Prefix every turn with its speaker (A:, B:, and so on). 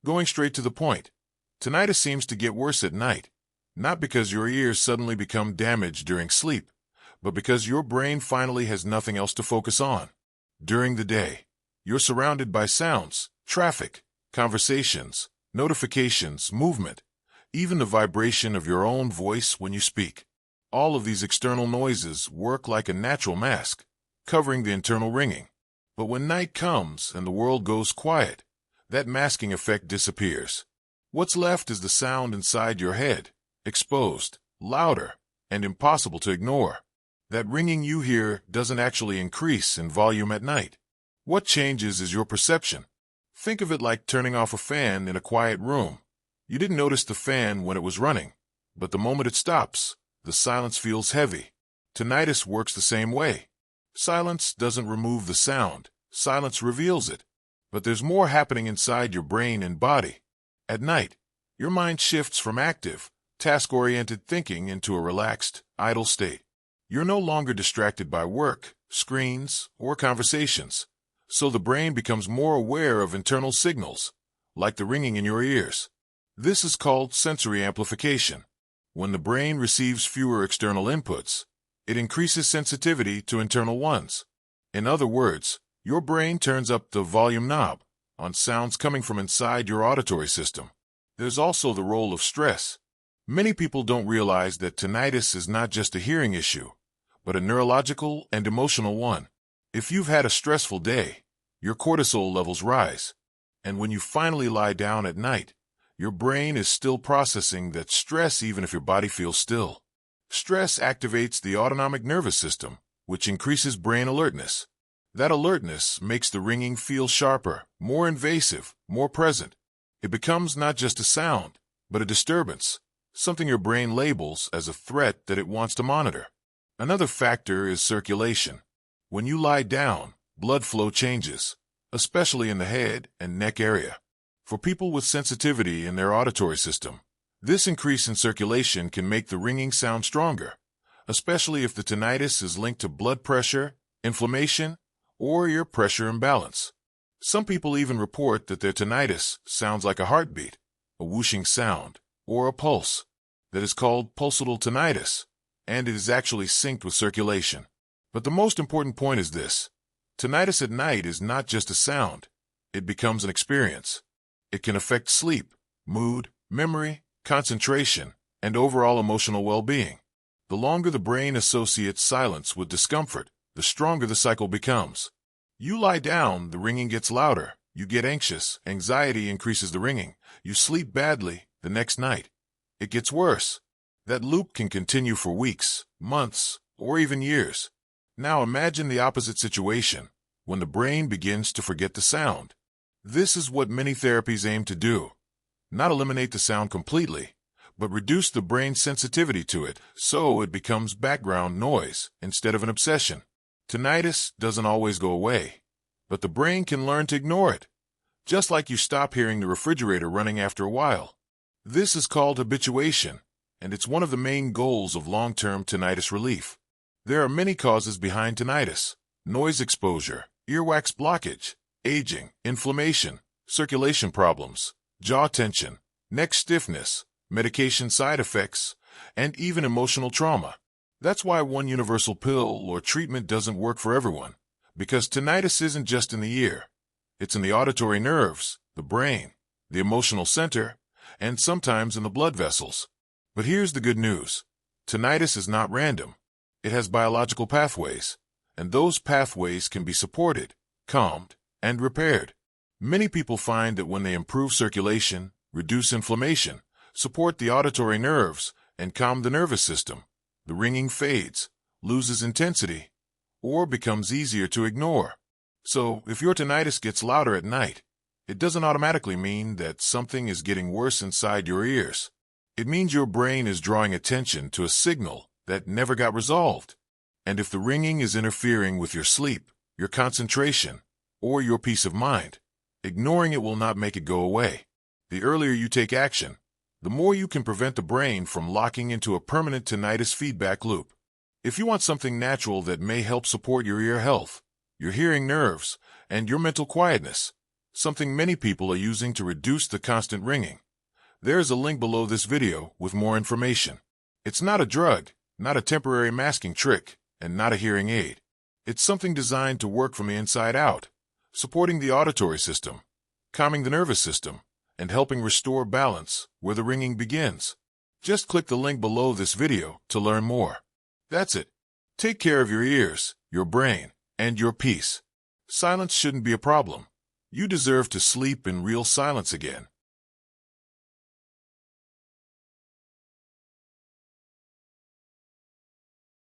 A: Going straight to the point, tinnitus seems to get worse at night, not because your ears suddenly become damaged during sleep, but because your brain finally has nothing else to focus on. During the day, you're surrounded by sounds, traffic, conversations, notifications, movement, even the vibration of your own voice when you speak. All of these external noises work like a natural mask, covering the internal ringing. But when night comes and the world goes quiet, that masking effect disappears. What's left is the sound inside your head, exposed, louder, and impossible to ignore. That ringing you hear doesn't actually increase in volume at night. What changes is your perception. Think of it like turning off a fan in a quiet room. You didn't notice the fan when it was running, but the moment it stops, the silence feels heavy. Tinnitus works the same way. Silence doesn't remove the sound. Silence reveals it. But there's more happening inside your brain and body. At night, your mind shifts from active, task-oriented thinking into a relaxed, idle state. You're no longer distracted by work, screens, or conversations, so the brain becomes more aware of internal signals, like the ringing in your ears. This is called sensory amplification. When the brain receives fewer external inputs, it increases sensitivity to internal ones. In other words, your brain turns up the volume knob on sounds coming from inside your auditory system. There's also the role of stress. Many people don't realize that tinnitus is not just a hearing issue, but a neurological and emotional one. If you've had a stressful day, your cortisol levels rise. And when you finally lie down at night, your brain is still processing that stress even if your body feels still. Stress activates the autonomic nervous system, which increases brain alertness. That alertness makes the ringing feel sharper, more invasive, more present. It becomes not just a sound, but a disturbance, something your brain labels as a threat that it wants to monitor. Another factor is circulation. When you lie down, blood flow changes, especially in the head and neck area. For people with sensitivity in their auditory system, this increase in circulation can make the ringing sound stronger, especially if the tinnitus is linked to blood pressure, inflammation, or ear pressure imbalance. Some people even report that their tinnitus sounds like a heartbeat, a whooshing sound, or a pulse. That is called pulsatile tinnitus, and it is actually synced with circulation. But the most important point is this: tinnitus at night is not just a sound, it becomes an experience. It can affect sleep, mood, memory, concentration, and overall emotional well-being. The longer the brain associates silence with discomfort, the stronger the cycle becomes. You lie down, the ringing gets louder. You get anxious, anxiety increases the ringing. You sleep badly, the next night it gets worse. That loop can continue for weeks, months, or even years. Now imagine the opposite situation, when the brain begins to forget the sound. This is what many therapies aim to do. Not eliminate the sound completely, but reduce the brain's sensitivity to it so it becomes background noise instead of an obsession. Tinnitus doesn't always go away, but the brain can learn to ignore it, just like you stop hearing the refrigerator running after a while. This is called habituation, and it's one of the main goals of long-term tinnitus relief. There are many causes behind tinnitus: noise exposure, earwax blockage, aging, inflammation, circulation problems, jaw tension, neck stiffness, medication side effects, and even emotional trauma. That's why one universal pill or treatment doesn't work for everyone, because tinnitus isn't just in the ear. It's in the auditory nerves, the brain, the emotional center, and sometimes in the blood vessels. But here's the good news. Tinnitus is not random. It has biological pathways, and those pathways can be supported, calmed, and repaired. Many people find that when they improve circulation, reduce inflammation, support the auditory nerves, and calm the nervous system, the ringing fades, loses intensity, or becomes easier to ignore. So, if your tinnitus gets louder at night, it doesn't automatically mean that something is getting worse inside your ears. It means your brain is drawing attention to a signal that never got resolved. And if the ringing is interfering with your sleep, your concentration, or your peace of mind, ignoring it will not make it go away. The earlier you take action, the more you can prevent the brain from locking into a permanent tinnitus feedback loop. If you want something natural that may help support your ear health, your hearing nerves, and your mental quietness, something many people are using to reduce the constant ringing. There's a link below this video with more information. It's not a drug, not a temporary masking trick, and not a hearing aid. It's something designed to work from the inside out, supporting the auditory system, calming the nervous system, and helping restore balance where the ringing begins. Just click the link below this video to learn more. That's it. Take care of your ears, your brain, and your peace. Silence shouldn't be a problem. You deserve to sleep in real silence again.